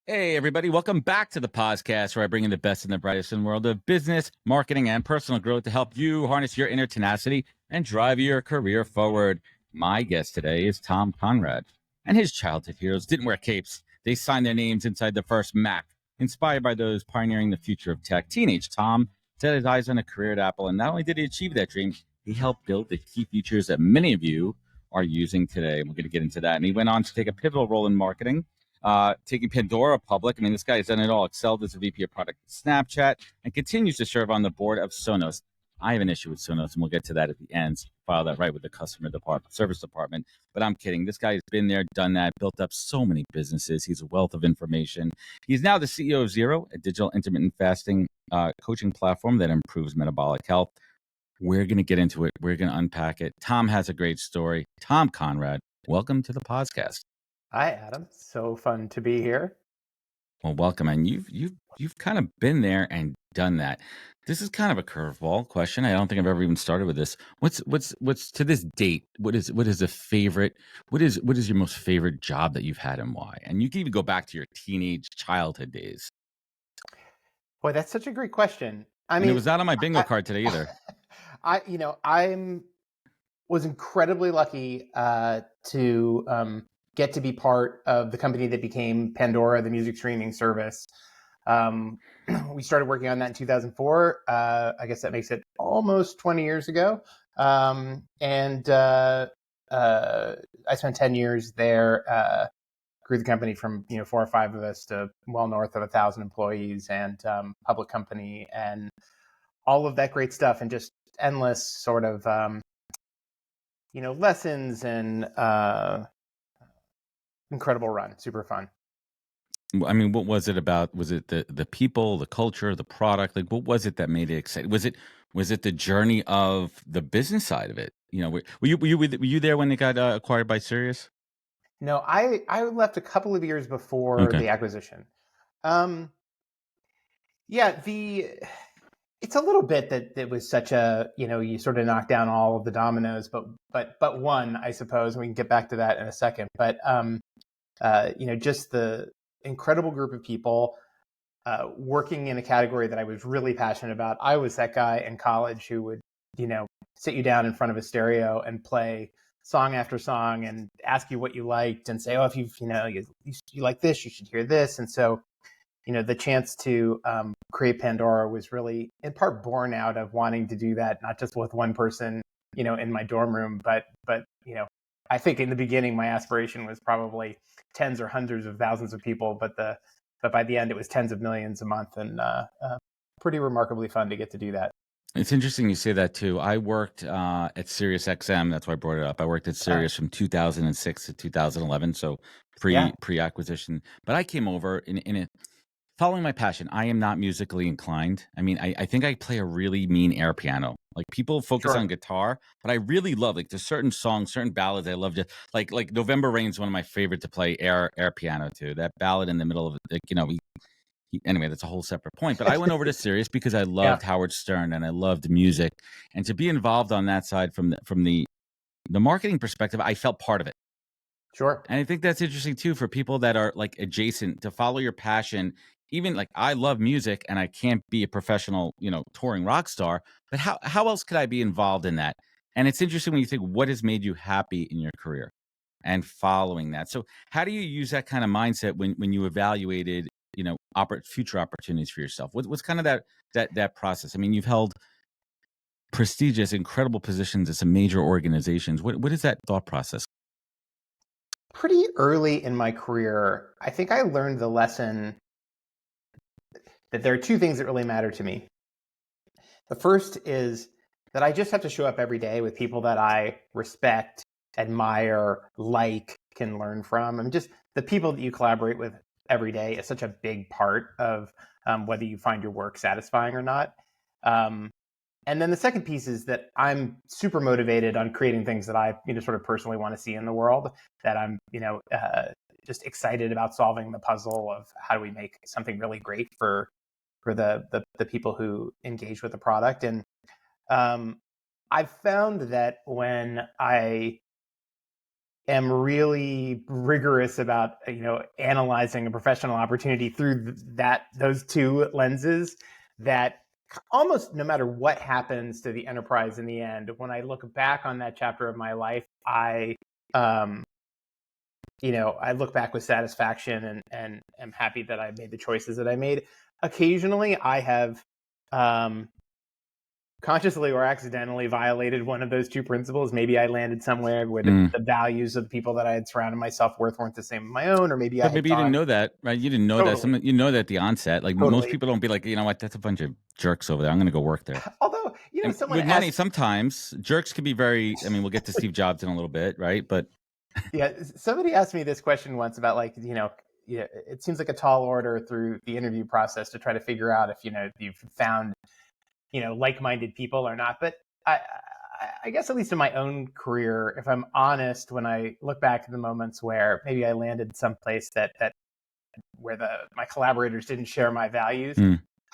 Hey, everybody. Welcome back to the podcast where I bring in the best and the brightest in the world of business, marketing, and personal growth to help you harness your inner tenacity and drive your career forward. My guest today is Tom Conrad, and his childhood heroes didn't wear capes. They signed their names inside the first Mac, inspired by those pioneering the future of tech. Teenage Tom set his eyes on a career at Apple, and not only did he achieve that dream, he helped build the key features that many of you are using today. We're going to get into that. And he went on to take a pivotal role in marketing, taking Pandora public. I mean, this guy has done it all. Excelled as a VP of product at Snapchat and continues to serve on the board of Sonos. I have an issue with Sonos, and we'll get to that at the end. File that right with the customer department, service department. But I'm kidding. This guy has been there, done that, built up so many businesses. He's a wealth of information. He's now the CEO of Zero, a digital intermittent fasting coaching platform that improves metabolic health. We're going to get into it. We're going to unpack it. Tom has a great story. Tom Conrad, welcome to the podcast. Hi, Adam. So fun to be here. Well, welcome, and you've kind of been there and done that. This is kind of a curveball question. I don't think I've ever even started with this. What's to this date? What is a favorite? What is your most favorite job that you've had and why? And you can even go back to your teenage childhood days. Boy, that's such a great question. And it was not on my bingo card today either. Was incredibly lucky to get to be part of the company that became Pandora, the music streaming service. We started working on that in 2004. I guess that makes it almost 20 years ago. And I spent 10 years there, grew the company from 4 or 5 of us to well north of 1,000 employees and public company and all of that great stuff, and just endless sort of lessons and incredible run, super fun. I mean, what was it about? Was it the people, the culture, the product? Like, what was it that made it exciting? Was it the journey of the business side of it? Were you there when it got acquired by Sirius? No, I left a couple of years before Okay. the acquisition. Yeah, it's a little bit that it was such a, you sort of knock down all of the dominoes, but one, I suppose, and we can get back to that in a second. But just the incredible group of people working in a category that I was really passionate about. I was that guy in college who would, sit you down in front of a stereo and play song after song and ask you what you liked and say, oh, if you like this, you should hear this. And so, the chance to create Pandora was really in part born out of wanting to do that, not just with one person, in my dorm room, but I think in the beginning, my aspiration was probably tens or hundreds of thousands of people, but by the end, it was tens of millions a month, and pretty remarkably fun to get to do that. It's interesting you say that too. I worked at Sirius XM. That's why I brought it up. I worked at Sirius from 2006 to 2011, so pre acquisition. But I came over in a following my passion. I am not musically inclined. I mean, I think I play a really mean air piano. Like, people focus on guitar, but I really love, like, there's certain songs, certain ballads I love. Just like November Rain's one of my favorite to play air piano to. That ballad in the middle of it, anyway, that's a whole separate point. But I went over to Sirius because I loved Howard Stern and I loved music, and to be involved on that side from the marketing perspective, I felt part of it. Sure. And I think that's interesting too for people that are like adjacent to follow your passion. Even like, I love music and I can't be a professional, touring rock star, but how else could I be involved in that? And it's interesting when you think, what has made you happy in your career and following that. So how do you use that kind of mindset when you evaluated, future opportunities for yourself? What's kind of that process? I mean, you've held prestigious, incredible positions at some major organizations. What is that thought process? Pretty early in my career, I think I learned the lesson that there are two things that really matter to me. The first is that I just have to show up every day with people that I respect, admire, can learn from. I mean, just the people that you collaborate with every day is such a big part of whether you find your work satisfying or not. And then the second piece is that I'm super motivated on creating things that I, sort of personally want to see in the world, that I'm, just excited about solving the puzzle of how do we make something really great for the people who engage with the product. And I've found that when I am really rigorous about analyzing a professional opportunity through those two lenses. That almost no matter what happens to the enterprise in the end, when I look back on that chapter of my life, um, I look back with satisfaction and am happy that I made the choices that I made. Occasionally, I have consciously or accidentally violated one of those two principles. Maybe I landed somewhere where the values of the people that I had surrounded myself with weren't the same as my own, or maybe I But had maybe you didn't gone know that, right? You didn't know that. totally, You know that at the onset. Like most totally. people don't be like, you know what, that's a bunch of jerks over there. I'm going to go work there. Although, And someone with money, asked, sometimes jerks can be very. I mean, we'll get to Steve Jobs in a little bit, right? But yeah, somebody asked me this question once about like, it seems like a tall order through the interview process to try to figure out if, you've found, like-minded people or not. But I guess at least in my own career, if I'm honest, when I look back at the moments where maybe I landed someplace that where my collaborators didn't share my values,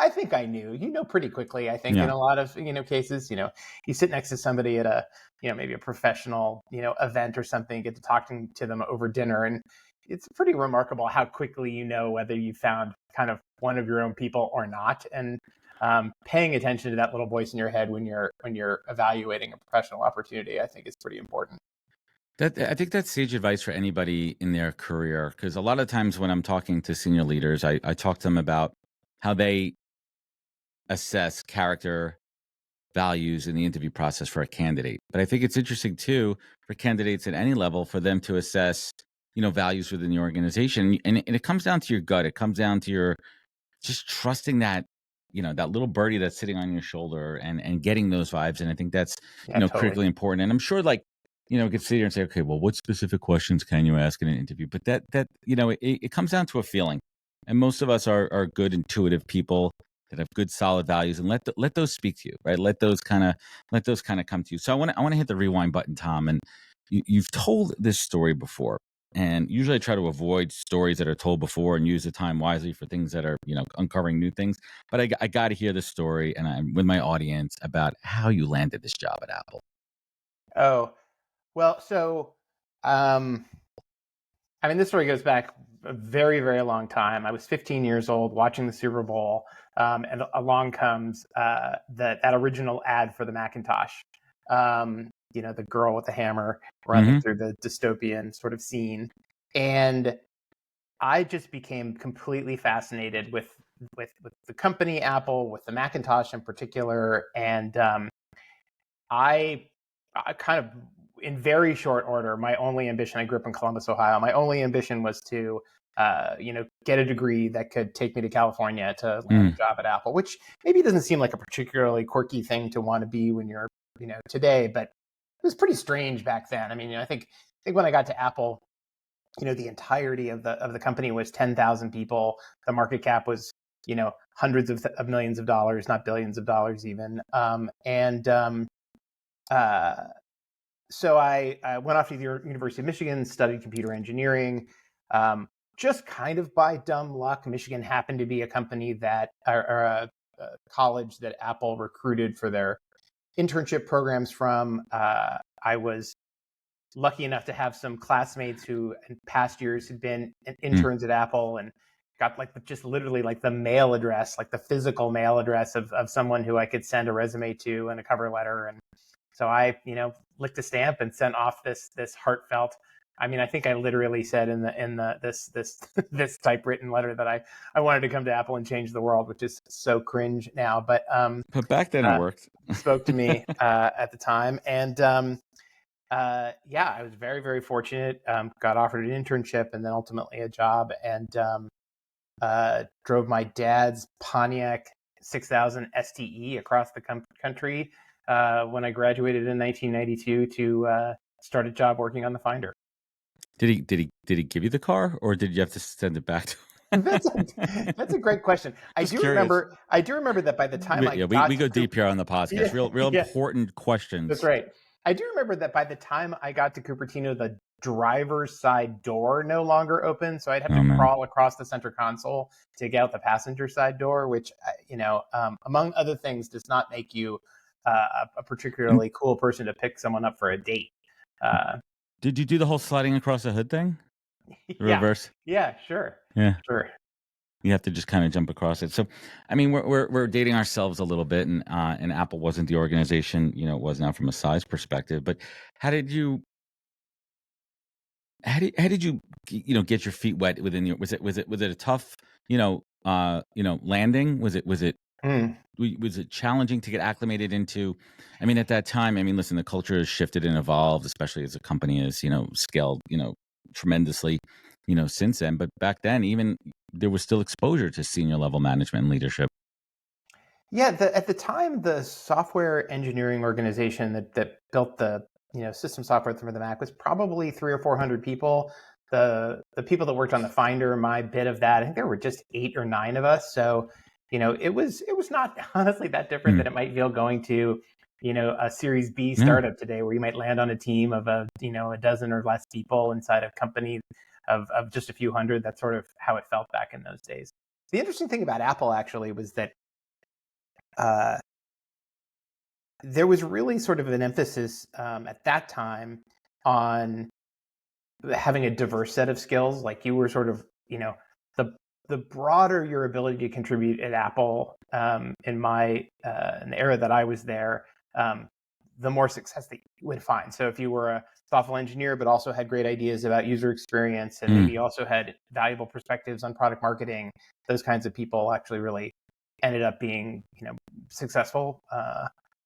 I think I knew, pretty quickly. I think in a lot of, cases, you sit next to somebody at a, maybe a professional, event or something, get to talking to them over dinner. And it's pretty remarkable how quickly you know whether you found kind of one of your own people or not. And paying attention to that little voice in your head when you're evaluating a professional opportunity, I think is pretty important. I think that's sage advice for anybody in their career, because a lot of times when I'm talking to senior leaders, I talk to them about how they assess character, values in the interview process for a candidate. But I think it's interesting too for candidates at any level for them to assess, values within the organization. And it comes down to your gut. It comes down to your just trusting that, that little birdie that's sitting on your shoulder and getting those vibes. And I think that's, Yeah, totally. critically important. And I'm sure like, we could sit here and say, okay, well, what specific questions can you ask in an interview? But that it comes down to a feeling. And most of us are good, intuitive people that have good, solid values, and let those speak to you, right? Let those kind of come to you. So I want to hit the rewind button, Tom. And you've told this story before, and usually I try to avoid stories that are told before and use the time wisely for things that are, uncovering new things. But I got to hear the story, and I'm with my audience about how you landed this job at Apple. Oh, well, so, this story goes back a very, very long time. I was 15 years old watching the Super Bowl, and along comes that original ad for the Macintosh. The girl with the hammer running through the dystopian sort of scene, and I just became completely fascinated with the company Apple, with the Macintosh in particular, and I kind of, in very short order, my only ambition, I grew up in Columbus, Ohio. My only ambition was to, get a degree that could take me to California to land a job at Apple, which maybe doesn't seem like a particularly quirky thing to want to be when you're, today, but it was pretty strange back then. I think when I got to Apple, the entirety of the company was 10,000 people. The market cap was, hundreds of millions of dollars, not billions of dollars even. So I went off to the University of Michigan, studied computer engineering. Just kind of by dumb luck, Michigan happened to be a company or a college that Apple recruited for their internship programs from. I was lucky enough to have some classmates who in past years had been interns at Apple and got just literally like the mail address, like the physical mail address of someone who I could send a resume to and a cover letter. And so I, licked a stamp and sent off this heartfelt. I think I literally said in this this typewritten letter that I wanted to come to Apple and change the world, which is so cringe now. But back then it worked. Spoke to me at the time, and I was very, very fortunate. Got offered an internship and then ultimately a job, and drove my dad's Pontiac 6000 STE across the country when I graduated in 1992 to start a job working on the Finder. Did he give you the car, or did you have to send it back to him? That's a great question. I do remember that by the time we go deep here on the podcast. Real important questions. That's right. I do remember that by the time I got to Cupertino, the driver's side door no longer opened, so I'd have to crawl across the center console to get out the passenger side door, which among other things does not make you a particularly cool person to pick someone up for a date. Did you do the whole sliding across the hood thing? The Yeah, reverse? yeah, sure, Yeah. sure. You have to just kind of jump across it. So, I mean, we're dating ourselves a little bit, and Apple wasn't the organization, it was now from a size perspective. But how did you how did you get your feet wet within your was it a tough landing? Mm. Was it challenging to get acclimated into? I mean, at that time, I mean, listen, the culture has shifted and evolved, especially as the company has scaled tremendously since then. But back then, even there was still exposure to senior level management and leadership. Yeah, at the time, the software engineering organization that built the system software for the Mac was probably 300 or 400 people. The people that worked on the Finder, my bit of that, I think there were just 8 or 9 of us. So, it was not honestly that different Hmm. than it might feel going to, a Series B Yeah. startup today, where you might land on a team of a dozen or less people inside a company of just a few hundred. That's sort of how it felt back in those days. The interesting thing about Apple actually was that uh, there was really sort of an emphasis at that time on having a diverse set of skills. Like you were sort of, the the broader your ability to contribute at Apple in the era that I was there, the more success that you would find. So if you were a software engineer but also had great ideas about user experience and Hmm. maybe also had valuable perspectives on product marketing, those kinds of people actually really ended up being successful.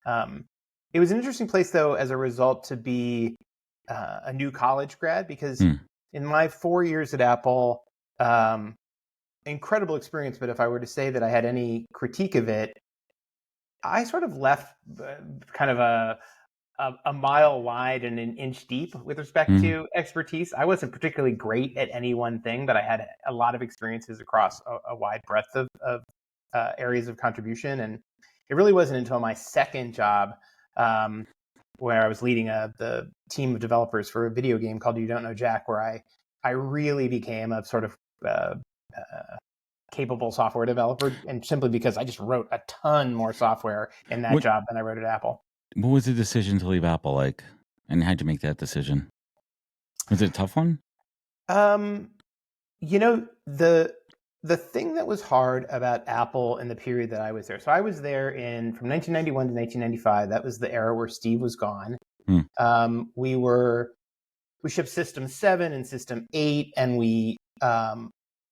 Um, it was an interesting place, though, as a result, to be a new college grad, because Hmm. in my 4 years at Apple, um, incredible experience. But if I were to say that I had any critique of it, I sort of left kind of a mile wide and an inch deep with respect Hmm. to expertise. I wasn't particularly great at any one thing, but I had a lot of experiences across a wide breadth of areas of contribution. And it really wasn't until my second job, um, where I was leading the team of developers for a video game called You Don't Know Jack, where I really became a sort of capable software developer, and simply because I just wrote a ton more software in that What job than I wrote at Apple. what was the decision to leave Apple like, and how'd you make that decision? Was it a tough one? Um, the thing that was hard about Apple in the period that I was there. So I was there in from 1991 to 1995. That was the era where Steve was gone. Hmm. We shipped System 7 and System 8, and we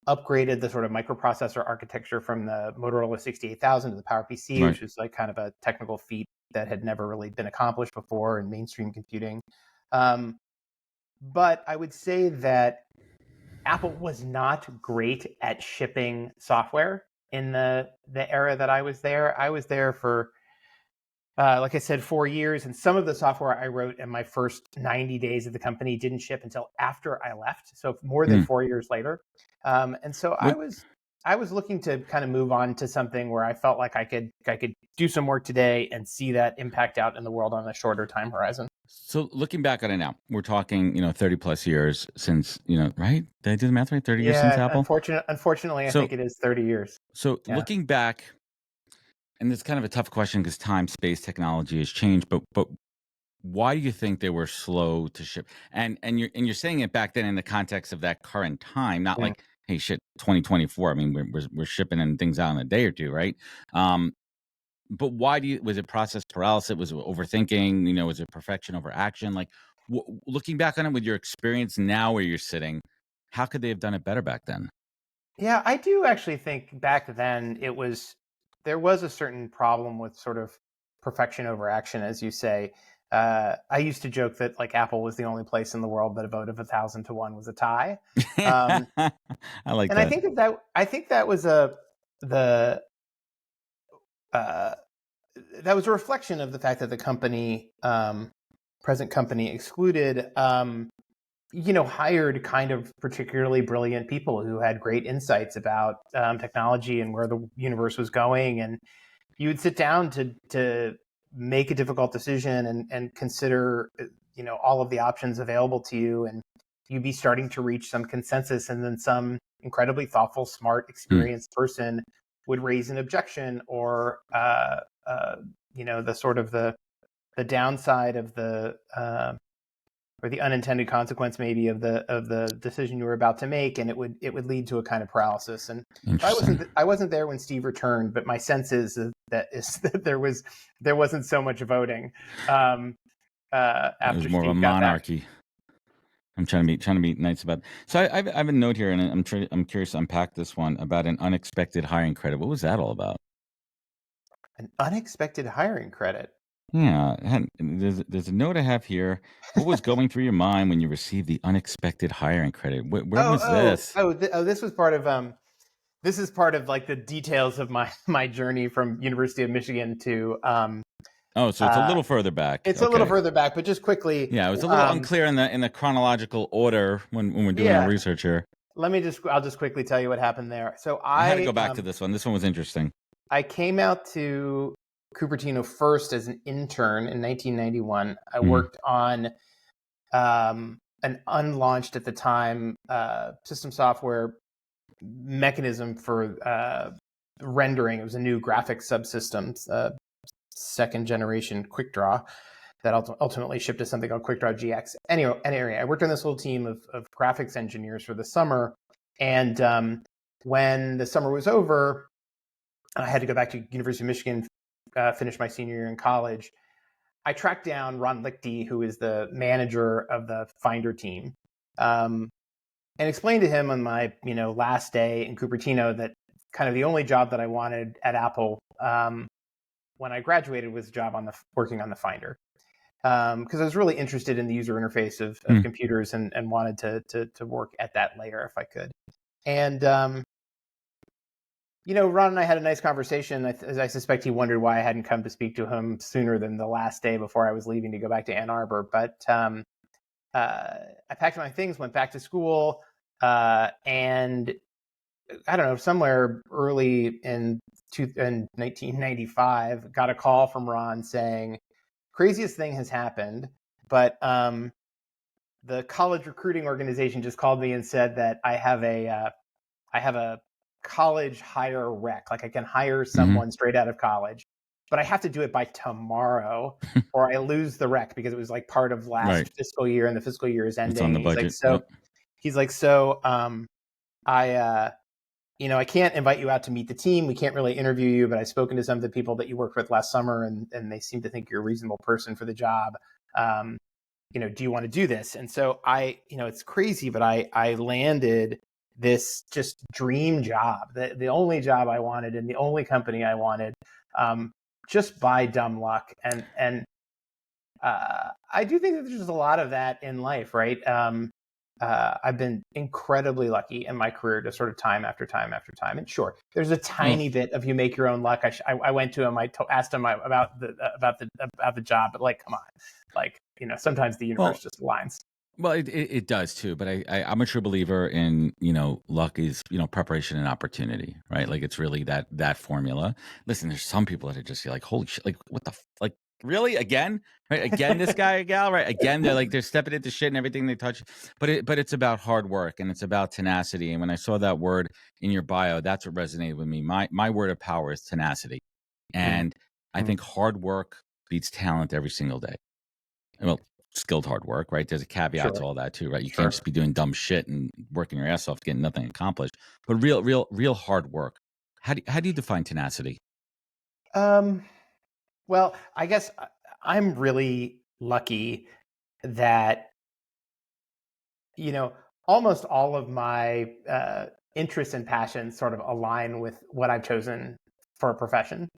upgraded the sort of microprocessor architecture from the Motorola 68,000 to the PowerPC, Right. which was like kind of a technical feat that had never really been accomplished before in mainstream computing. Um, but I would say that Apple was not great at shipping software in the era that I was there. I was there for, like I said, 4 years, and some of the software I wrote in my first 90 days of the company didn't ship until after I left, so more than Hmm. 4 years later. And so I What was looking to kind of move on to something where I felt like I could do some work today and see that impact out in the world on a shorter time horizon. So looking back on it now, we're talking, 30 plus years since, right? Did I do the math right? 30 years since Yeah, Apple. unfortunately, I So, think it is 30 years. so Yeah. looking back, and it's kind of a tough question because time, space, technology has changed, but why do you think they were slow to ship? And you're saying it back then in the context of that current time, not Mm. like, hey, shit, 2024. I mean, we're shipping and things out in a day or two, right? Um, but why was it process paralysis? Was it overthinking? Was it perfection over action? Like, looking back on it with your experience now where you're sitting, how could they have done it better back then? Yeah, I do actually think back then there was a certain problem with sort of perfection over action, as you say. I used to joke that like Apple was the only place in the world that a vote of 1,000 to 1 was a tie. Um, I like and I that. think that was the uh, that was a reflection of the fact that the company, present company, excluded, hired kind of particularly brilliant people who had great insights about technology and where the universe was going. And you would sit down to make a difficult decision and consider, all of the options available to you, and you'd be starting to reach some consensus, and then some incredibly thoughtful, smart, Hmm. experienced person would raise an objection, or the sort of the downside of the unintended consequence maybe of the decision you were about to make, and it would lead to a kind of paralysis. And so Interesting. I wasn't there when Steve returned, but my sense is that there wasn't so much voting It was after more of a Steve got back. monarchy. I'm trying to be nice about. So I have a note here, and I'm curious to unpack this one about an unexpected hiring credit. What was that all about? An unexpected hiring credit. Yeah, there's a note I have here. What was going through your mind when you received the unexpected hiring credit? Where was this? This was part of this is part of like the details of my journey from University of Michigan to Oh, so it's a little further back. it's a little Okay. further back, but just quickly. Yeah, it was a little unclear in the chronological order when we're doing our Yeah, research here. I'll just quickly tell you what happened there. So I had to go back to this one. This one was interesting. I came out to Cupertino first as an intern in 1991. I Mhm. worked on an unlaunched at the time system software mechanism for rendering. It was a new graphics subsystem, second generation QuickDraw that ultimately shipped to something called QuickDraw GX. Anyway, I worked on this little team of graphics engineers for the summer, and when the summer was over, I had to go back to University of Michigan, finish my senior year in college. I tracked down Ron Lichty, who is the manager of the Finder team, and explained to him on my last day in Cupertino that kind of the only job that I wanted at Apple when I graduated was a job working on the Finder, because I was really interested in the user interface of computers and wanted to work at that layer if I could. And Ron and I had a nice conversation. As I suspect he wondered why I hadn't come to speak to him sooner than the last day before I was leaving to go back to Ann Arbor. But I packed my things, went back to school, and I don't know, somewhere early in 1995, got a call from Ron saying, craziest thing has happened, but the college recruiting organization just called me and said that I have a college hire rec. Like I can hire someone straight out of college, but I have to do it by tomorrow or I lose the rec, because it was like part of last fiscal year and the fiscal year is ending. It's on the budget. I can't invite you out to meet the team. We can't really interview you, but I've spoken to some of the people that you worked with last summer, and they seem to think you're a reasonable person for the job. Do you want to do this? And so it's crazy, but I landed this just dream job, the only job I wanted in the only company I wanted, just by dumb luck. And I do think that there's a lot of that in life, right? I've been incredibly lucky in my career to sort of time after time after time. And sure, there's a tiny bit of you make your own luck. I went to him. Asked him about the job, but like, come on, sometimes the universe just aligns. Well, it does too, but I'm a true believer in luck is preparation and opportunity, right? Like it's really that formula. Listen, there's some people that are just like, holy shit, like what the like really again, right? Again, this guy or gal, right? Again, they're stepping into shit and everything they touch, but it's about hard work and it's about tenacity. And when I saw that word in your bio, that's what resonated with me. My word of power is tenacity, and I think hard work beats talent every single day. Well, skilled hard work, right? There's a caveat to all that too, right? You can't just be doing dumb shit and working your ass off getting nothing accomplished. But real hard work. How do you define tenacity? Well, I guess I'm really lucky that almost all of my interests and passions sort of align with what I've chosen for a profession.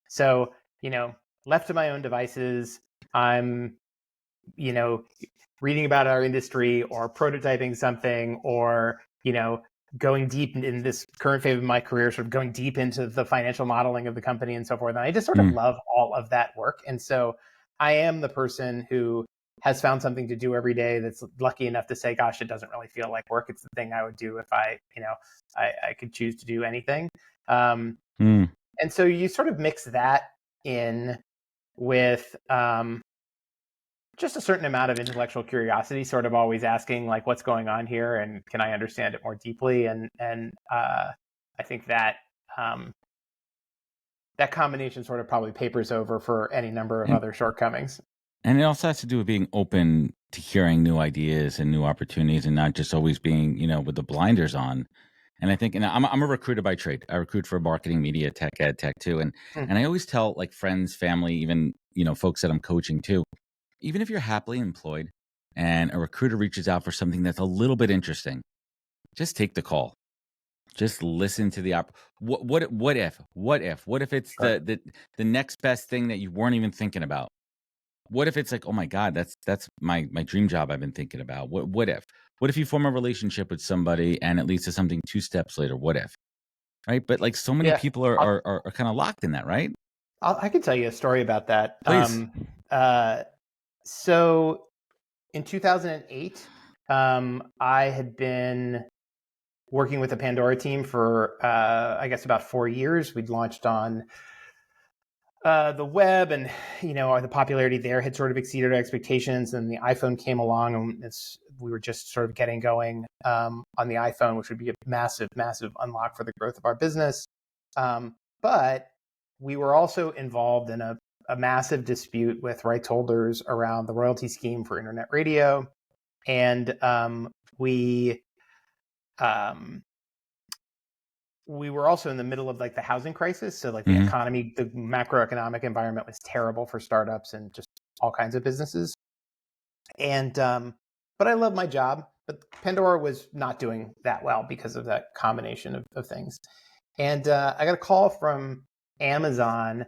So, left to my own devices, I'm reading about our industry or prototyping something, or going deep in this current phase of my career, sort of going deep into the financial modeling of the company and so forth. And I just sort of love all of that work. And so I am the person who has found something to do every day that's lucky enough to say, gosh, it doesn't really feel like work. It's the thing I would do if I could choose to do anything. And so you sort of mix that in with just a certain amount of intellectual curiosity, sort of always asking like, what's going on here, and can I understand it more deeply? And I think that that combination sort of probably papers over for any number of other shortcomings. And it also has to do with being open to hearing new ideas and new opportunities, and not just always being, with the blinders on. And I think, and I'm a recruiter by trade. I recruit for marketing, media, tech, ed tech too. And I always tell like friends, family, even, folks that I'm coaching too, even if you're happily employed and a recruiter reaches out for something that's a little bit interesting, just take the call. Just listen to the what if it's Sure. the next best thing that you weren't even thinking about? What if it's like, oh my God, that's my dream job I've been thinking about? What if you form a relationship with somebody and it leads to something 2 steps later? What if? Right? But like so many Yeah. people are kind of locked in that, right? I can tell you a story about that. Please. So in 2008, I had been working with the Pandora team for, I guess, about 4 years. We'd launched on the web, and the popularity there had sort of exceeded our expectations. And the iPhone came along, and we were just sort of getting going on the iPhone, which would be a massive, massive unlock for the growth of our business. But we were also involved in a massive dispute with rights holders around the royalty scheme for internet radio, and we were also in the middle of like the housing crisis. So like the economy, the macroeconomic environment was terrible for startups and just all kinds of businesses. And, but I love my job, but Pandora was not doing that well because of that combination of things. And I got a call from Amazon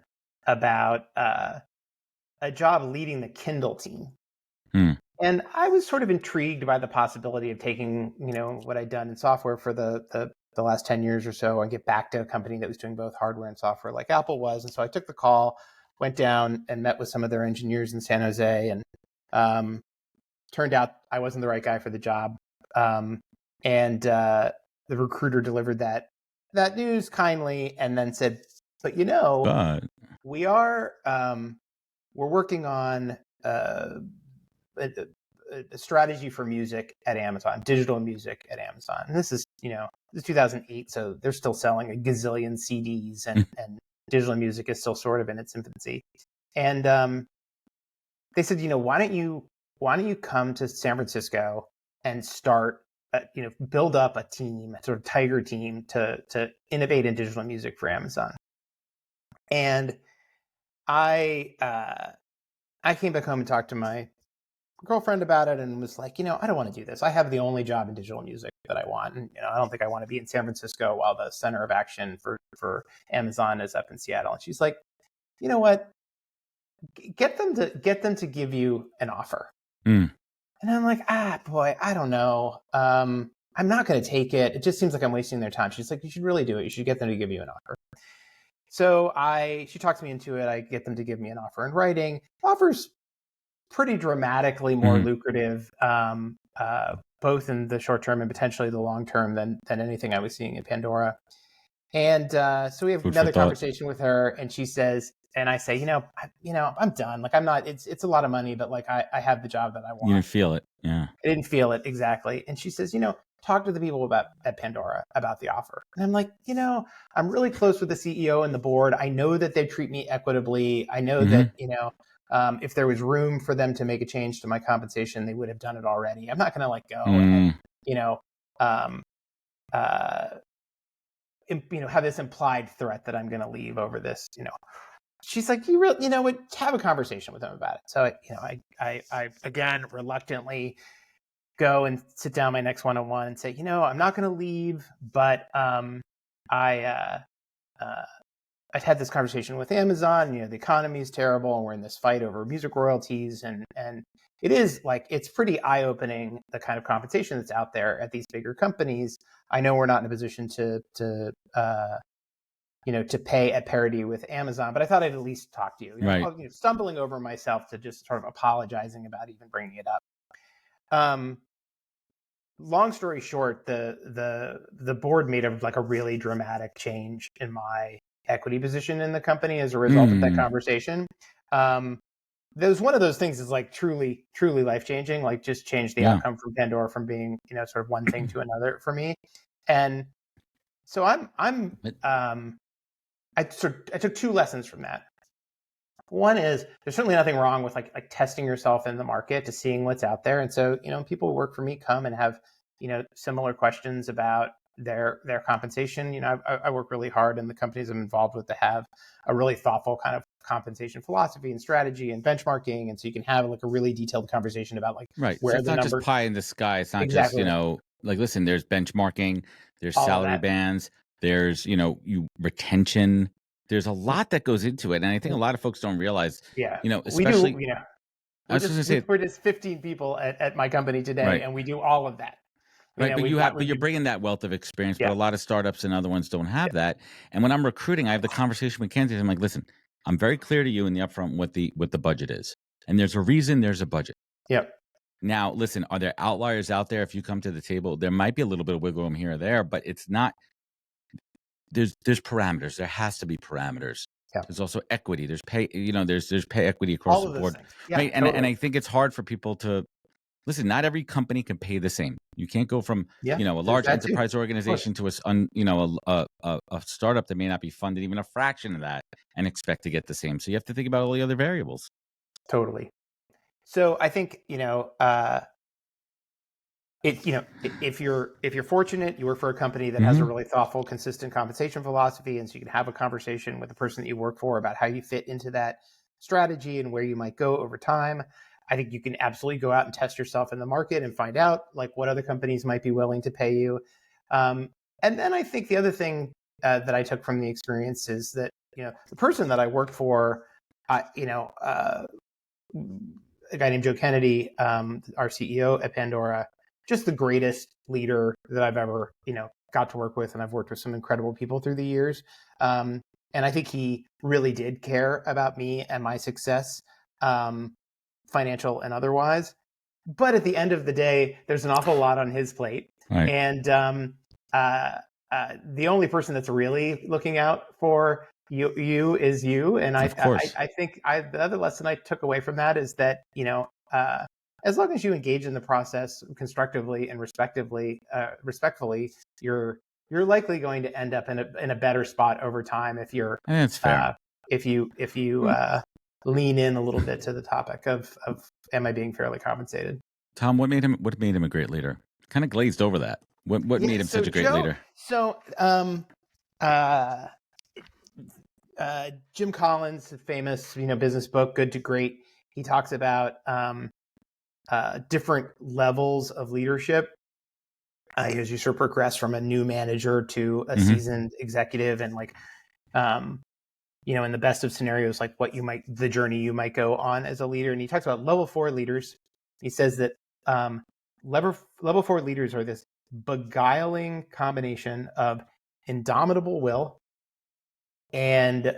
about a job leading the Kindle team. And I was sort of intrigued by the possibility of taking, what I'd done in software for the last 10 years or so and get back to a company that was doing both hardware and software like Apple was. And so I took the call, went down and met with some of their engineers in San Jose, and turned out I wasn't the right guy for the job. And the recruiter delivered that news kindly and then said, but we are, we're working on a strategy for music at Amazon, digital music at Amazon. And this is 2008, so they're still selling a gazillion CDs, and digital music is still sort of in its infancy. And they said, why don't you come to San Francisco and start, build up a team, a sort of tiger team to innovate in digital music for Amazon. And I came back home and talked to my girlfriend about it and was like, I don't want to do this. I have the only job in digital music that I want. And, I don't think I want to be in San Francisco while the center of action for Amazon is up in Seattle. And she's like, you know what? Get them to give you an offer. And I'm like, boy, I don't know. I'm not going to take it. It just seems like I'm wasting their time. She's like, you should really do it. You should get them to give you an offer. So she talks me into it. I get them to give me an offer in writing. Offers pretty dramatically more lucrative, both in the short term and potentially the long term than anything I was seeing in Pandora. And so we have another conversation with her, and she says, and I say, I'm done. Like, I'm not. It's a lot of money, but like I have the job that I want. You didn't feel it, yeah. I didn't feel it exactly. And she says, talk to the people at Pandora about the offer. And I'm like, I'm really close with the CEO and the board. I know that they treat me equitably. I know that if there was room for them to make a change to my compensation, they would have done it already. I'm not going to go and have this implied threat that I'm going to leave over this. She's like, you really, would have a conversation with them about it. So I again reluctantly go and sit down my next one-on-one and say, I'm not going to leave, but I've had this conversation with Amazon. The economy is terrible, and we're in this fight over music royalties, and it is it's pretty eye-opening, the kind of compensation that's out there at these bigger companies. I know we're not in a position to pay at parity with Amazon, but I thought I'd at least talk to you. Right. Stumbling over myself to just sort of apologizing about even bringing it up. Long story short, the board made a really dramatic change in my equity position in the company as a result of that conversation. There was one of those things is truly, truly life-changing, just changed the outcome from Pandora from being, sort of one thing to another for me. And so I took 2 lessons from that. One is there's certainly nothing wrong with like testing yourself in the market to seeing what's out there. And so, people who work for me come and have, similar questions about their compensation. I work really hard in the companies I'm involved with to have a really thoughtful kind of compensation philosophy and strategy and benchmarking. And so you can have like a really detailed conversation about like Right. So where it's the not just numbers. pie in the sky. It's not just, Exactly. like, listen, there's benchmarking, there's All of salary that. bands, there's, retention. There's a lot that goes into it. And I think a lot of folks don't realize, Yeah. We do, especially, I was just gonna say, we're just 15 people at my company today, right. and we do all of that. Right, but We you're do, bringing that wealth of experience, but yeah, a lot of startups and other ones don't have that. And when I'm recruiting, I have the conversation with candidates. I'm like, listen, I'm very clear to you in the upfront what the budget is, and there's a reason there's a budget. yeah, Now, listen, are there outliers out there? If you come to the table, there might be a little bit of wiggle room here or there, but it's not. There's parameters. There has to be parameters. yeah. There's also equity. There's pay. There's pay equity across All the of those board, things. Yeah, right? And totally. I think it's hard for people to listen. Not every company can pay the same. You can't go from Yeah, a there's large that too. enterprise Of course, organization to a startup that may not be funded even a fraction of that and expect to get the same. So you have to think about all the other variables. totally. So I think if you're fortunate, you work for a company that has a really thoughtful, consistent compensation philosophy, and so you can have a conversation with the person that you work for about how you fit into that strategy and where you might go over time. I think you can absolutely go out and test yourself in the market and find out like what other companies might be willing to pay you. And then I think the other thing that I took from the experience is that the person that I worked for, a guy named Joe Kennedy, our CEO at Pandora, just the greatest leader that I've ever, got to work with. And I've worked with some incredible people through the years. And I think he really did care about me and my success, financial and otherwise. But at the end of the day, there's an awful lot on his plate. Right. And the only person that's really looking out for you is you. And Of course. I think the other lesson I took away from that is that, as long as you engage in the process constructively and respectfully, you're likely going to end up in a better spot over time if you're I think that's fair. if you lean in a little bit to the topic of am I being fairly compensated? Tom, what made him a great leader? Kind of glazed over that. What made him such a great Joe, leader? So Jim Collins, famous business book, Good to Great. He talks about different levels of leadership as you sort of progress from a new manager to a seasoned executive, and like in the best of scenarios, like the journey you might go on as a leader. And he talks about level 4 leaders. He says that level 4 leaders are this beguiling combination of indomitable will and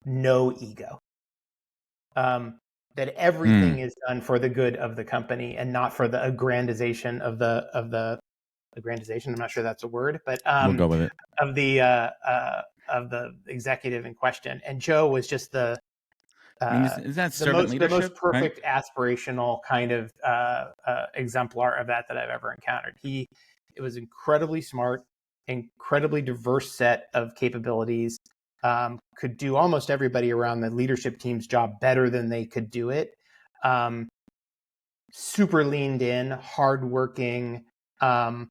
no ego. That everything is done for the good of the company and not for the aggrandization of the aggrandization. I'm not sure that's a word, but We'll go with it. Of the executive in question. And Joe was just the is that servant leadership? The most perfect right? aspirational kind of exemplar of that I've ever encountered. It was incredibly smart, incredibly diverse set of capabilities. Could do almost everybody around the leadership team's job better than they could do it. Super leaned in, hardworking, but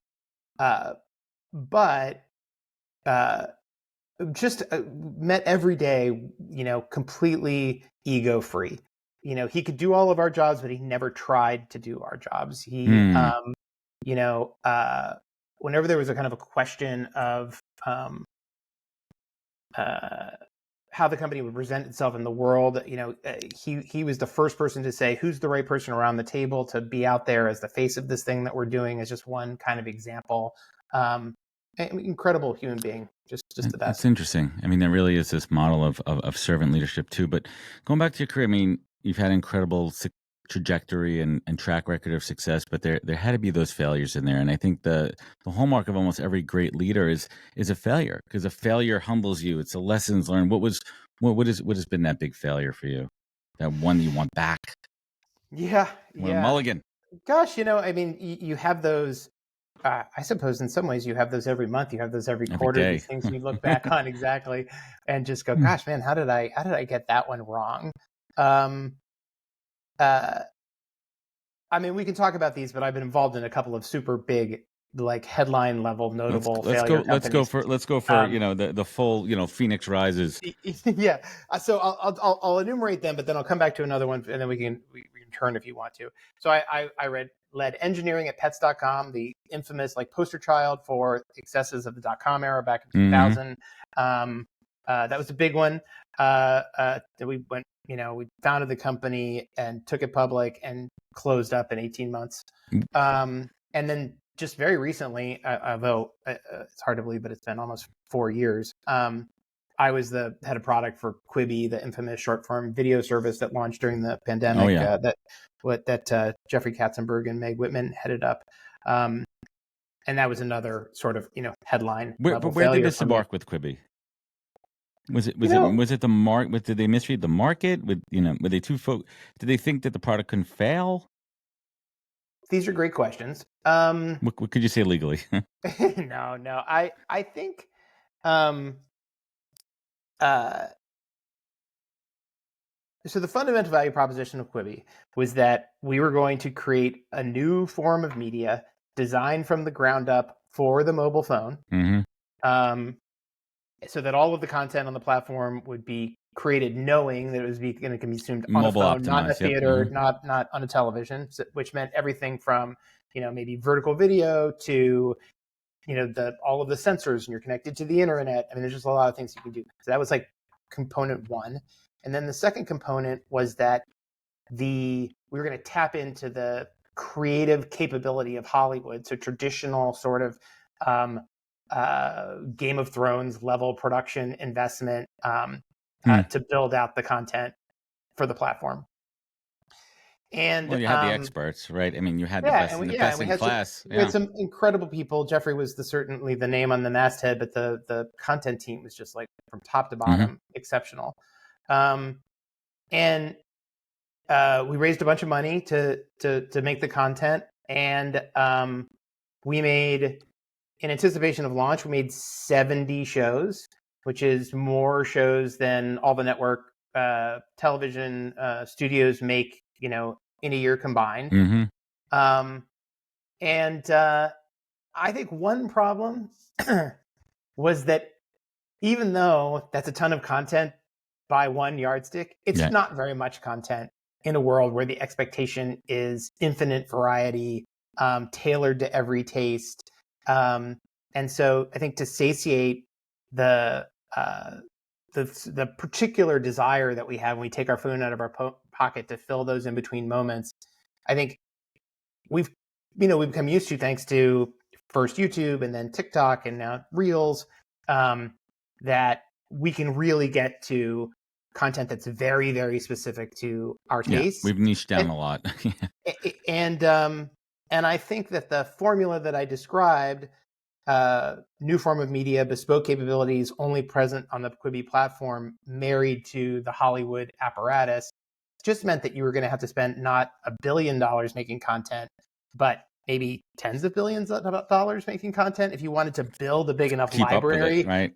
just met every day, completely ego free. He could do all of our jobs, but he never tried to do our jobs. He, whenever there was a kind of a question of how the company would present itself in the world, he was the first person to say, who's the right person around the table to be out there as the face of this thing that we're doing, as just one kind of example. Incredible human being, just the best. It's interesting. I mean, there really is this model of servant leadership too. But going back to your career, I mean, you've had incredible trajectory and track record of success, but there had to be those failures in there. And I think the hallmark of almost every great leader is a failure, because a failure humbles you. It's a lessons learned. What has been that big failure for you? That one you want back? Yeah. Mulligan. Gosh, I mean, you have those I suppose in some ways you have those every month, you have those every Every quarter, day. these things you look back on exactly and just go, gosh, man, how did I get that one wrong? Um, uh, I mean, we can talk about these, but I've been involved in a couple of super big, like headline level notable failure companies. Let's go for Um, the full Phoenix Rises. yeah. So I'll enumerate them, but then I'll come back to another one, and then we can turn if you want to. So I led engineering at pets.com, the infamous like poster child for excesses of the .com era back in 2000. That was a big one. That we went, we founded the company and took it public and closed up in 18 months. And then just very recently, although it's hard to believe, but it's been almost 4 years. I was the head of product for Quibi, the infamous short form video service that launched during the pandemic. Oh, yeah. That Jeffrey Katzenberg and Meg Whitman headed up. And that was another sort of headline level Where did failure this for me. embark with Quibi? Was it the market? Did they misread the market? Were they too did they think that the product couldn't fail? These are great questions. What could you say legally? No. I think so the fundamental value proposition of Quibi was that we were going to create a new form of media designed from the ground up for the mobile phone. So that all of the content on the platform would be created knowing that it was going to be consumed on a phone, not in a theater, not on a television, which meant everything from, maybe vertical video to, all of the sensors, and you're connected to the internet. I mean, there's just a lot of things you can do. So that was like component one. And then the second component was that we were going to tap into the creative capability of Hollywood. So traditional sort of Game of Thrones level production investment to build out the content for the platform. And well, you had the experts, right? I mean, you had the best in class. We had some incredible people. Jeffrey was certainly the name on the masthead, but the content team was just like from top to bottom exceptional. And we raised a bunch of money to make the content, and we made, in anticipation of launch, we made 70 shows, which is more shows than all the network television studios make, in a year combined. And I think one problem was that even though that's a ton of content by one yardstick, it's not very much content in a world where the expectation is infinite variety, tailored to every taste. And so I think to satiate the particular desire that we have when we take our phone out of our pocket to fill those in between moments, I think we've become used to, thanks to first YouTube and then TikTok and now Reels, that we can really get to content that's very, very specific to our taste. We've niched down a lot. And I think that the formula that I described, new form of media, bespoke capabilities, only present on the Quibi platform, married to the Hollywood apparatus, just meant that you were going to have to spend not $1 billion making content, but maybe tens of billions of dollars making content if you wanted to build a big enough library, right?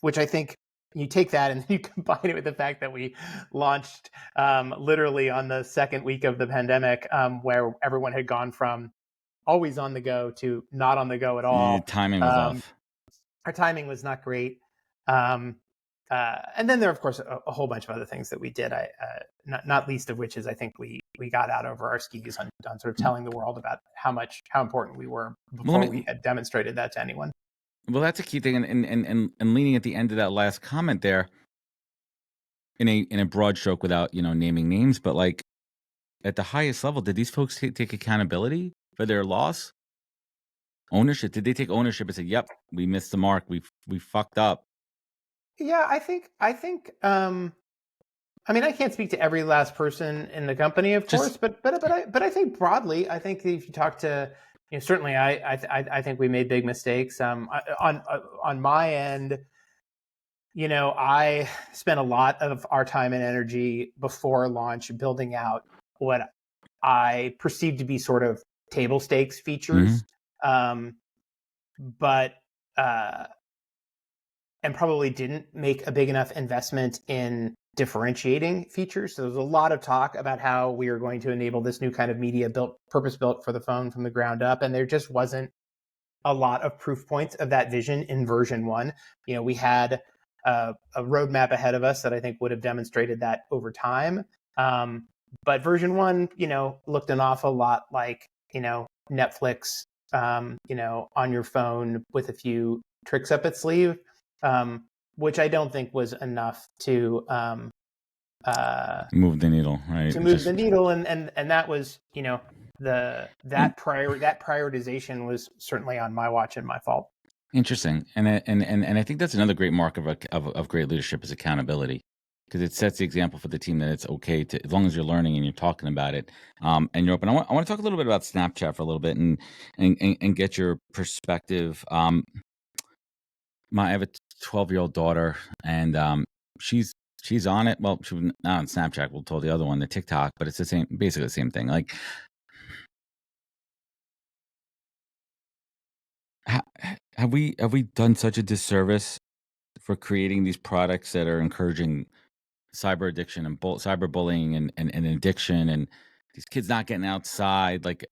Which I think you take that and you combine it with the fact that we launched literally on the second week of the pandemic, where everyone had gone from always on the go to not on the go at all. Timing was off. Our timing was not great. And then there are, of course, a whole bunch of other things that we did. Not least of which is I think we got out over our skis on sort of telling the world about how important we were before we had demonstrated that to anyone. Well, that's a key thing, and leaning at the end of that last comment there, in a broad stroke, without naming names, but like at the highest level, did these folks take accountability for their loss? Ownership? Did they take ownership and say, "Yep, we missed the mark. We fucked up"? Yeah, I think. I mean, I can't speak to every last person in the company, of course, but I think broadly, I think if you talk to, certainly, I think we made big mistakes. On my end, I spent a lot of our time and energy before launch building out what I perceived to be sort of table stakes features. But and probably didn't make a big enough investment in differentiating features. So there's a lot of talk about how we are going to enable this new kind of media purpose built for the phone from the ground up, and there just wasn't a lot of proof points of that vision in version 1. We had a roadmap ahead of us that I think would have demonstrated that over time. But version 1, looked an awful lot like, Netflix, on your phone with a few tricks up its sleeve, which I don't think was enough to move the needle, right? To move the needle, and that was, that prioritization was certainly on my watch and my fault. Interesting, and I think that's another great mark of great leadership is accountability, because it sets the example for the team that it's okay to, as long as you're learning and you're talking about it, and you're open. I want to talk a little bit about Snapchat for a little bit and get your perspective. I have a 12-year-old daughter, and she's on it. Well, she was not on Snapchat. We'll tell the other one, the TikTok, but it's basically the same thing. Like, have we done such a disservice for creating these products that are encouraging cyber addiction and cyberbullying and addiction, and these kids not getting outside? Like,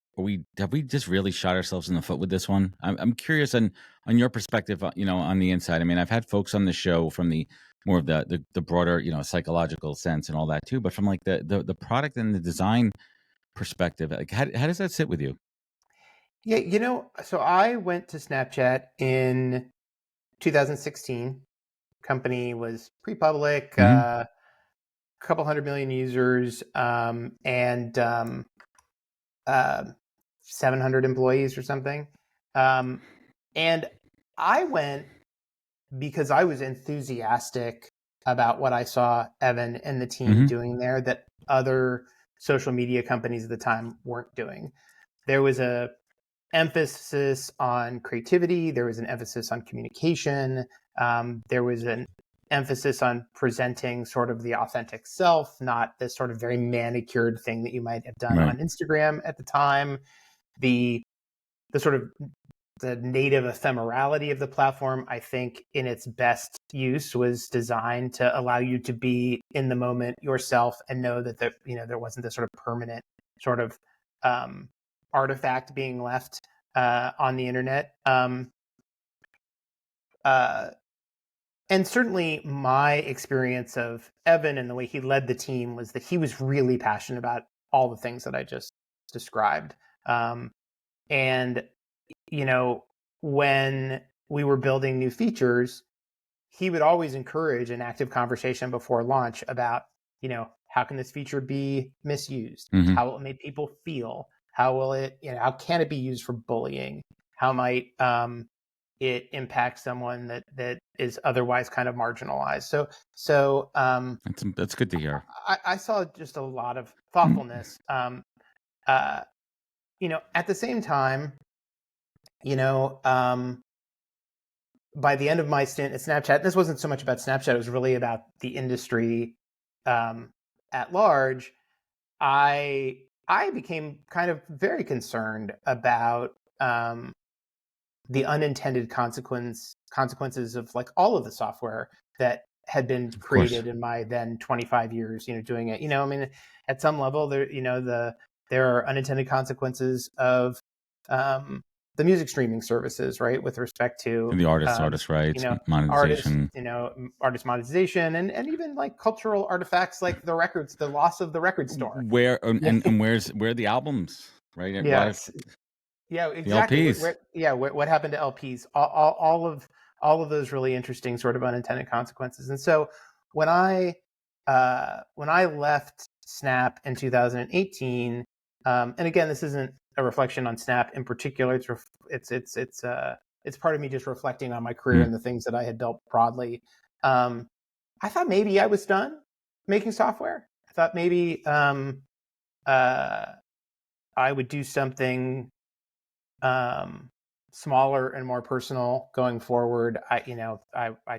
have we just really shot ourselves in the foot with this one? I'm curious on your perspective, on the inside. I mean, I've had folks on the show from the more of the broader, psychological sense and all that too, but from like the product and the design perspective, like how does that sit with you? Yeah, so I went to Snapchat in 2016. Company was pre-public, a couple 100 million users, and 700 employees or something. And I went because I was enthusiastic about what I saw Evan and the team doing there that other social media companies at the time weren't doing. There was a emphasis on creativity. There was an emphasis on communication. There was an emphasis on presenting sort of the authentic self, not this sort of very manicured thing that you might have done on Instagram at the time. The sort of the native ephemerality of the platform, I think, in its best use, was designed to allow you to be in the moment yourself and know that there wasn't this sort of permanent sort of artifact being left on the internet. And certainly my experience of Evan and the way he led the team was that he was really passionate about all the things that I just described. And, when we were building new features, he would always encourage an active conversation before launch about, how can this feature be misused? How will it make people feel? How will it, how can it be used for bullying? How might it impact someone that is otherwise kind of marginalized? So that's good to hear. I saw just a lot of thoughtfulness. At the same time, by the end of my stint at Snapchat, this wasn't so much about Snapchat, it was really about the industry at large. I became kind of very concerned about the unintended consequences of like all of the software that had been created in my then 25 years, doing it. I mean, at some level, there are unintended consequences of the music streaming services, right, with respect to the artist rights, monetization, artist monetization, and even like cultural artifacts like the records, the loss of the record store. Where where the albums, right? Yes. Yeah, exactly. What happened to LPs? All of those really interesting sort of unintended consequences. And so when I left Snap in 2018, and again, this isn't a reflection on Snap in particular. It's part of me just reflecting on my career and the things that I had built broadly. I thought maybe I was done making software. I thought maybe I would do something smaller and more personal going forward. I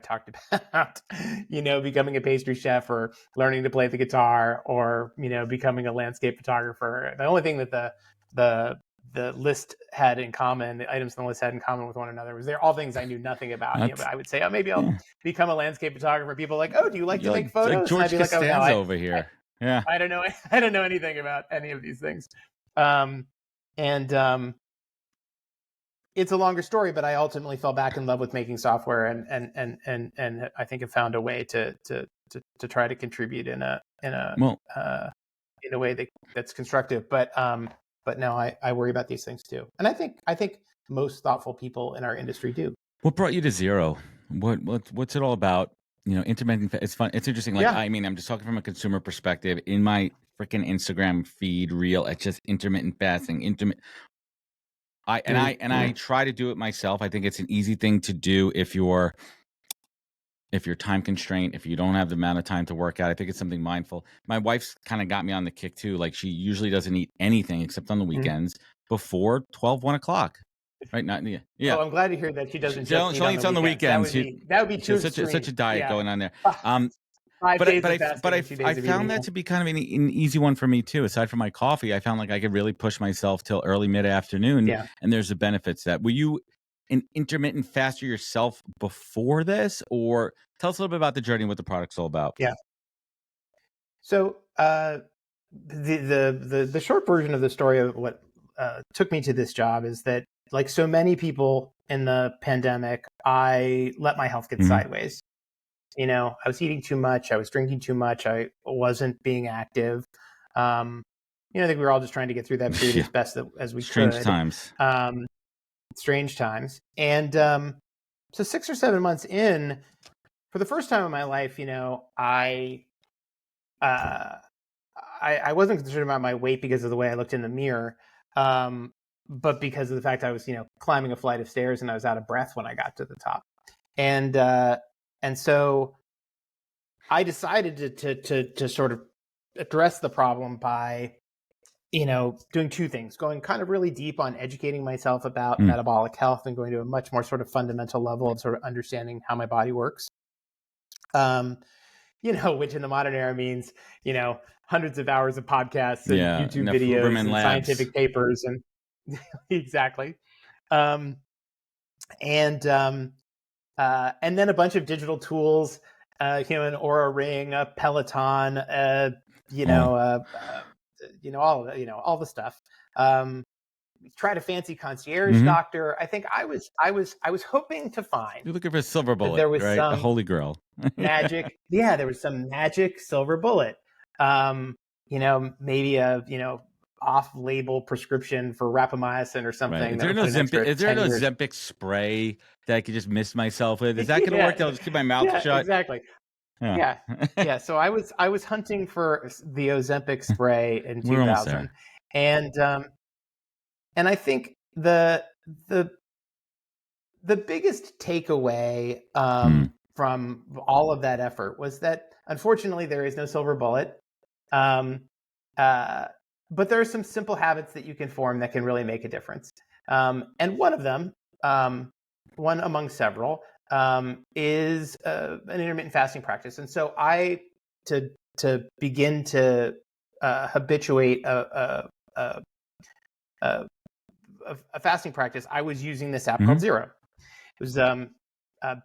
talked about, becoming a pastry chef or learning to play the guitar or, becoming a landscape photographer. The only thing that the the list had in common, the items on the list had in common with one another, was they're all things I knew nothing about. But I would say, oh, maybe I'll become a landscape photographer. People are like, oh, do you like to make photos? Like George and I'd be like, oh no, Costanza over here. Yeah, I don't know. I don't know anything about any of these things. And it's a longer story, but I ultimately fell back in love with making software, and I think have found a way to try to contribute in a way that's constructive. But no, I worry about these things too, and I think most thoughtful people in our industry do. What brought you to Zero? What's it all about? Intermittent. It's fun. It's interesting. Like, I mean, I'm just talking from a consumer perspective. In my freaking Instagram feed reel, it's just intermittent fasting. I try to do it myself. I think it's an easy thing to do if you're time constrained, if you don't have the amount of time to work out. I think it's something mindful. My wife's kind of got me on the kick too. Like, she usually doesn't eat anything except on the weekends before 1 o'clock. Right? Yeah. Oh, I'm glad to hear that she doesn't. She only eats on the weekends. That would be too extreme. Such a diet going on there. 5 days of fasting, but 2 days I of found eating. that to be kind of an easy one for me too. Aside from my coffee, I found like I could really push myself till early mid-afternoon. Yeah. And there's the benefits to that. Were you an intermittent faster yourself before this, or tell us a little bit about the journey, what the product's all about? Yeah. So the short version of the story of what took me to this job is that, like so many people in the pandemic, I let my health get sideways. I was eating too much. I was drinking too much. I wasn't being active. I think we were all just trying to get through that period as best as we Strange could. Strange times. And so 6 or 7 months in, for the first time in my life, I wasn't concerned about my weight because of the way I looked in the mirror, but because of the fact I was, climbing a flight of stairs and I was out of breath when I got to the top. And so I decided to sort of address the problem by, doing two things: going kind of really deep on educating myself about metabolic health and going to a much more sort of fundamental level of sort of understanding how my body works. Which in the modern era means, hundreds of hours of podcasts and YouTube videos and scientific papers and exactly. And then a bunch of digital tools, an Oura Ring, a Peloton, all of it, all the stuff. Tried a fancy concierge doctor. I think I was hoping to find. You're looking for a silver bullet. There was right? some a holy grail. magic. Yeah, there was some magic silver bullet. Maybe a off-label prescription for rapamycin or something. Right. Is there no Ozempic spray that I could just miss myself with? Is that going to work? I'll just keep my mouth shut. Exactly. Yeah. So I was hunting for the Ozempic spray in 2000, and I think the biggest takeaway from all of that effort was that, unfortunately, there is no silver bullet. But there are some simple habits that you can form that can really make a difference. And one of them, one among several, is an intermittent fasting practice. And so to begin to habituate a fasting practice, I was using this app called Zero. It was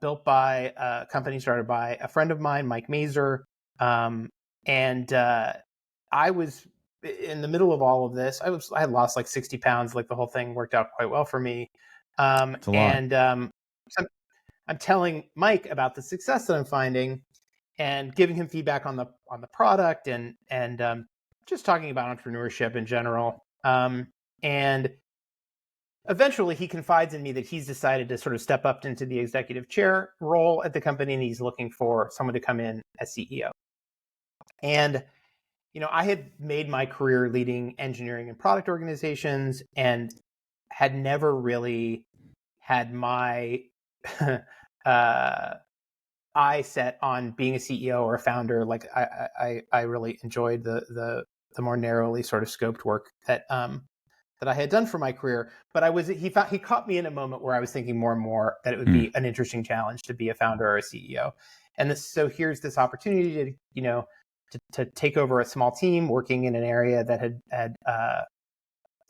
built by a company started by a friend of mine, Mike Mazer. And I was in the middle of all of this. I had lost like 60 pounds. Like, the whole thing worked out quite well for me. And I'm telling Mike about the success that I'm finding and giving him feedback on the product and just talking about entrepreneurship in general. And eventually he confides in me that he's decided to sort of step up into the executive chair role at the company, and he's looking for someone to come in as CEO. And I had made my career leading engineering and product organizations and had never really had my eye set on being a CEO or a founder. Like, I really enjoyed the more narrowly sort of scoped work that I had done for my career. But he caught me in a moment where I was thinking more and more that it would be an interesting challenge to be a founder or a CEO. And so here's this opportunity to take over a small team working in an area that had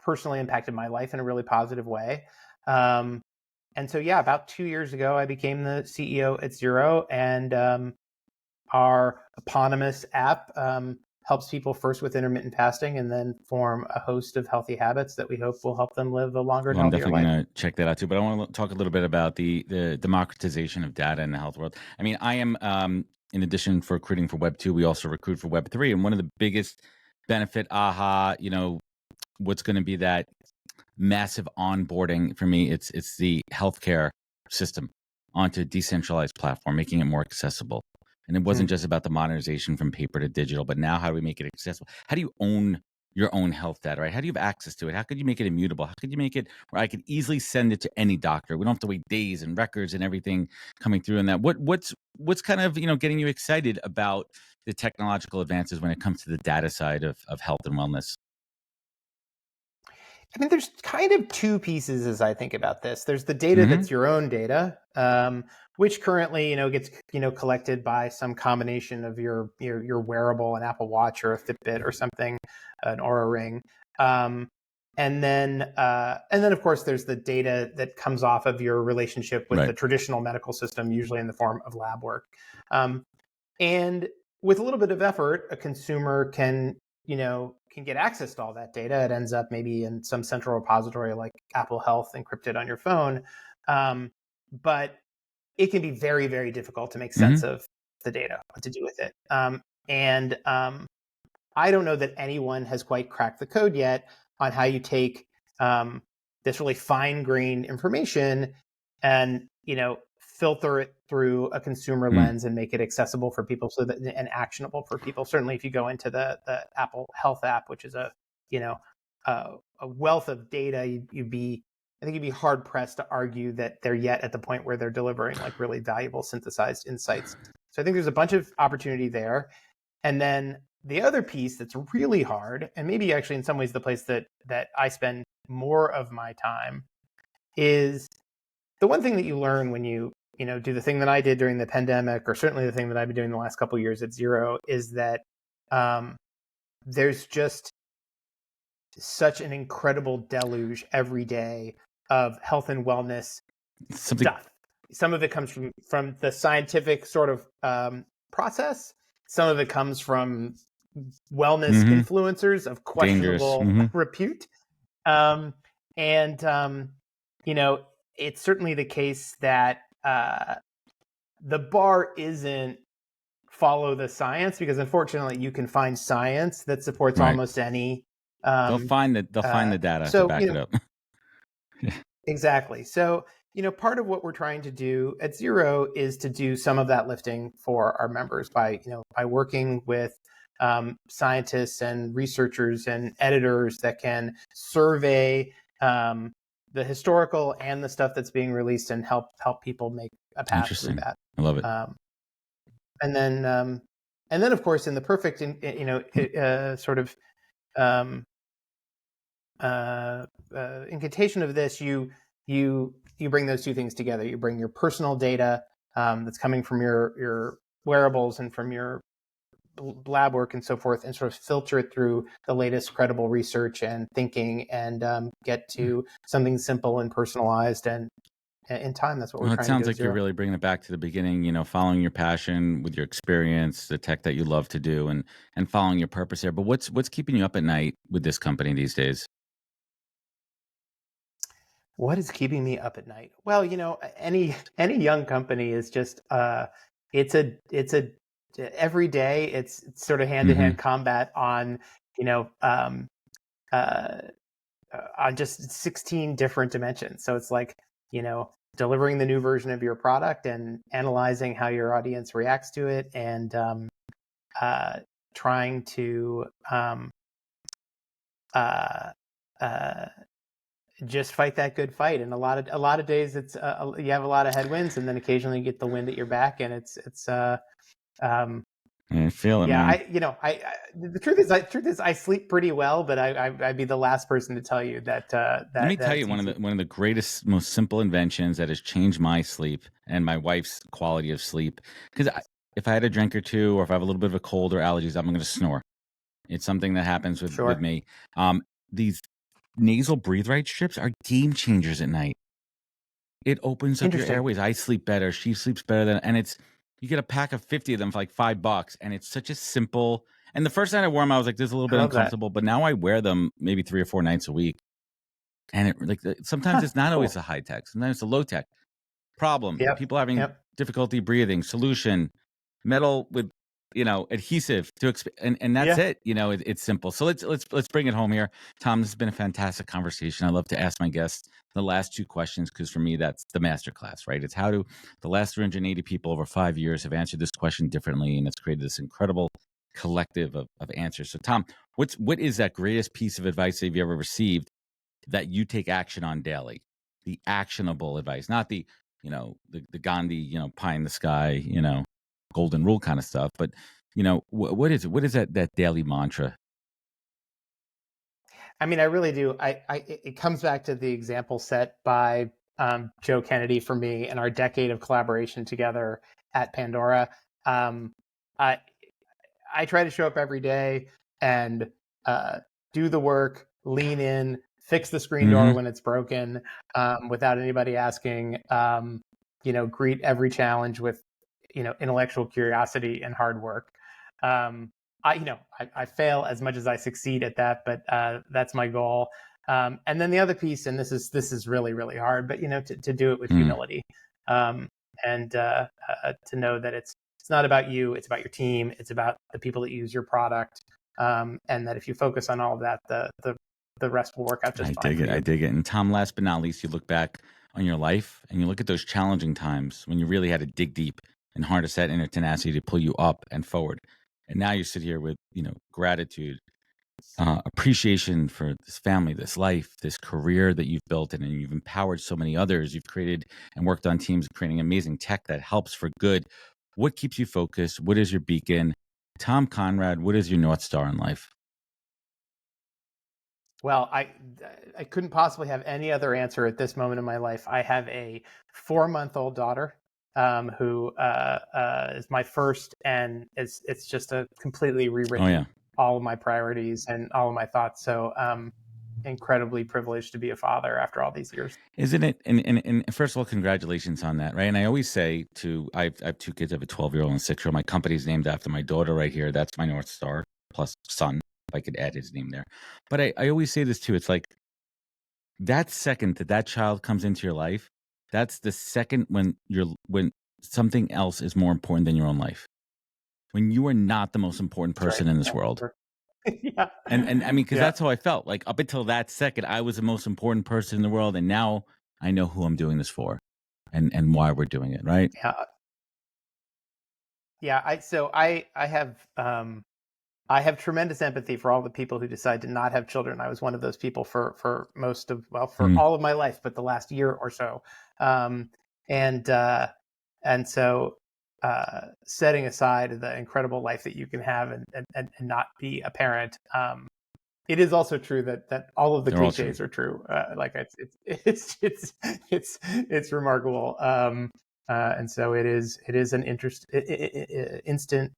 personally impacted my life in a really positive way. And so, yeah, about 2 years ago, I became the CEO at Zero, and our eponymous app helps people first with intermittent fasting and then form a host of healthy habits that we hope will help them live a longer and Well, I'm healthier definitely life. going to check that out too. But I want to talk a little bit about the democratization of data in the health world. I mean, I am, in addition for recruiting for Web 2, we also recruit for Web 3. And one of the biggest benefit, what's going to be that massive onboarding for me, it's the healthcare system onto a decentralized platform, making it more accessible. And it wasn't just about the modernization from paper to digital, but now how do we make it accessible? How do you own your own health data, right? How do you have access to it? How could you make it immutable? How could you make it where I could easily send it to any doctor? We don't have to wait days and records and everything coming through. And that what's kind of getting you excited about the technological advances when it comes to the data side of health and wellness? I mean, there's kind of two pieces as I think about this. There's the data that's your own data, which currently, gets, collected by some combination of your wearable, an Apple Watch or a Fitbit or something, an Oura Ring. And then of course, there's the data that comes off of your relationship with the traditional medical system, usually in the form of lab work. And with a little bit of effort, a consumer can get access to all that data. It ends up maybe in some central repository like Apple Health encrypted on your phone. But it can be very, very difficult to make sense of the data, what to do with it. And I don't know that anyone has quite cracked the code yet on how you take this really fine-grained information and filter it through a consumer lens and make it accessible for people and actionable for people. Certainly, if you go into the Apple Health app, which is a wealth of data, I think you'd be hard pressed to argue that they're yet at the point where they're delivering like really valuable synthesized insights. So I think there's a bunch of opportunity there. And then the other piece that's really hard, and maybe actually in some ways the place that I spend more of my time, is the one thing that you learn when you do the thing that I did during the pandemic, or certainly the thing that I've been doing the last couple of years at Zero, is that there's just such an incredible deluge every day of health and wellness stuff. Some of it comes from the scientific sort of process. Some of it comes from wellness influencers of questionable repute. It's certainly the case that the bar isn't follow the science, because unfortunately you can find science that supports almost any. They'll find the data to back it up. Exactly. So, part of what we're trying to do at Zero is to do some of that lifting for our members by working with scientists and researchers and editors that can survey the historical and the stuff that's being released and help people make a path through that. I love it. And then of course, in the perfect sort of incantation of this, you bring those two things together. You bring your personal data that's coming from your wearables and from your lab work and so forth, and sort of filter it through the latest credible research and thinking, and get to something simple and personalized. And in time, that's what we're trying to do. It sounds like you're really bringing it back to the beginning, following your passion with your experience, the tech that you love to do, and following your purpose there. But what's keeping you up at night with this company these days? What is keeping me up at night? Well, any young company is just it's a every day it's sort of hand-to-hand combat on on just 16 different dimensions. So it's like delivering the new version of your product and analyzing how your audience reacts to it, and trying to just fight that good fight. And a lot of days it's you have a lot of headwinds, and then occasionally you get the wind at your back, and it's I feel it, yeah, man. The truth is I sleep pretty well, but I'd be the last person to tell you that. Let me tell you, one of the greatest, most simple inventions that has changed my sleep and my wife's quality of sleep. Because if I had a drink or two, or if I have a little bit of a cold or allergies, I'm going to snore. It's something that happens with me. These nasal breathe right strips are game changers at night. It opens up your Interesting. airways. I sleep better. She sleeps better than, and you get a pack of 50 of them for like $5, and it's such a simple. And the first night I wore them, I was like, this is a little I bit love that. uncomfortable, but now I wear them maybe 3 or 4 nights a week. And sometimes it's not always the high tech, sometimes it's the low tech. Problem: Yep. people having Yep. difficulty breathing. Solution: metal with adhesive to and that's Yeah. it. It's simple. So let's bring it home here. Tom, this has been a fantastic conversation. I love to ask my guests the last 2 questions because for me that's the masterclass, right? It's how do the last 380 people over 5 years have answered this question differently, and it's created this incredible collective of answers. So Tom, what is that greatest piece of advice that you've ever received that you take action on daily? The actionable advice, not the the Gandhi pie in the sky golden rule kind of stuff, but what is it? What is that daily mantra? I mean, I really do. It comes back to the example set by Joe Kennedy for me and our decade of collaboration together at Pandora. I I try to show up every day and do the work, lean in, fix the screen door when it's broken, without anybody asking. Greet every challenge with intellectual curiosity and hard work. I fail as much as I succeed at that, but that's my goal. And then the other piece, and this is really really hard, but to do it with humility, and to know that it's not about you, it's about your team, it's about the people that use your product, and that if you focus on all of that, the rest will work out just fine. I dig it. And Tom, last but not least, you look back on your life and you look at those challenging times when you really had to dig deep and harness that inner tenacity to pull you up and forward. And now you sit here with, gratitude, appreciation for this family, this life, this career that you've built, and you've empowered so many others. You've created and worked on teams creating amazing tech that helps for good. What keeps you focused? What is your beacon? Tom Conrad, what is your North Star in life? Well, I couldn't possibly have any other answer at this moment in my life. I have a 4-month-old daughter, who is my first, and it's just a completely rewritten all of my priorities and all of my thoughts. So incredibly privileged to be a father after all these years. Isn't it? And first of all, congratulations on that, right? And I always say I have 2 kids. I have a 12-year-old and a 6-year-old. My company's named after my daughter right here. That's my North Star, plus son, if I could add his name there. But I always say this too. It's like that second that child comes into your life, that's the second when something else is more important than your own life. When you are not the most important person in this world. Yeah. And I mean, because that's how I felt. Like up until that second, I was the most important person in the world, and now I know who I'm doing this for, and why we're doing it, right? Yeah. I have tremendous empathy for all the people who decide to not have children. I was one of those people for most of all of my life, but the last year or so, and so setting aside the incredible life that you can have and not be a parent. It is also true that all of the cliches are true. Like it's remarkable. And so it is an instant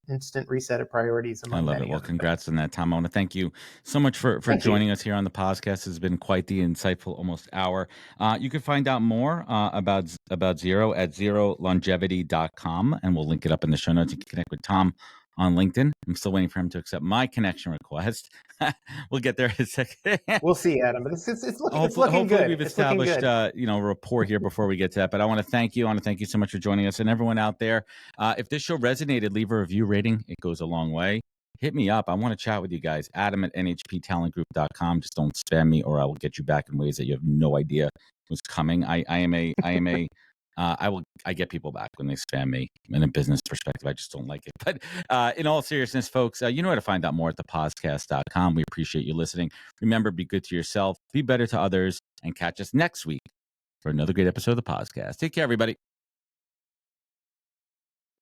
reset of priorities. I love it. Well, congrats on that, Tom. I want to thank you so much for joining us here on the podcast. It's been quite the insightful almost hour. You can find out more about Zero at zerolongevity.com, and we'll link it up in the show notes. You can connect with Tom on LinkedIn. I'm still waiting for him to accept my connection request. We'll get there in a second. We'll see, Adam. But it's looking hopefully good. We've established rapport here before we get to that. But I want to thank you. I want to thank you so much for joining us, and everyone out there. If this show resonated, leave a review rating. It goes a long way. Hit me up. I want to chat with you guys. Adam at nhptalentgroup.com. Just don't spam me, or I will get you back in ways that you have no idea was coming. I get people back when they spam me. In a business perspective, I just don't like it. But in all seriousness, folks, you know how to find out more at thepozcast.com. We appreciate you listening. Remember, be good to yourself, be better to others, and catch us next week for another great episode of the podcast. Take care, everybody.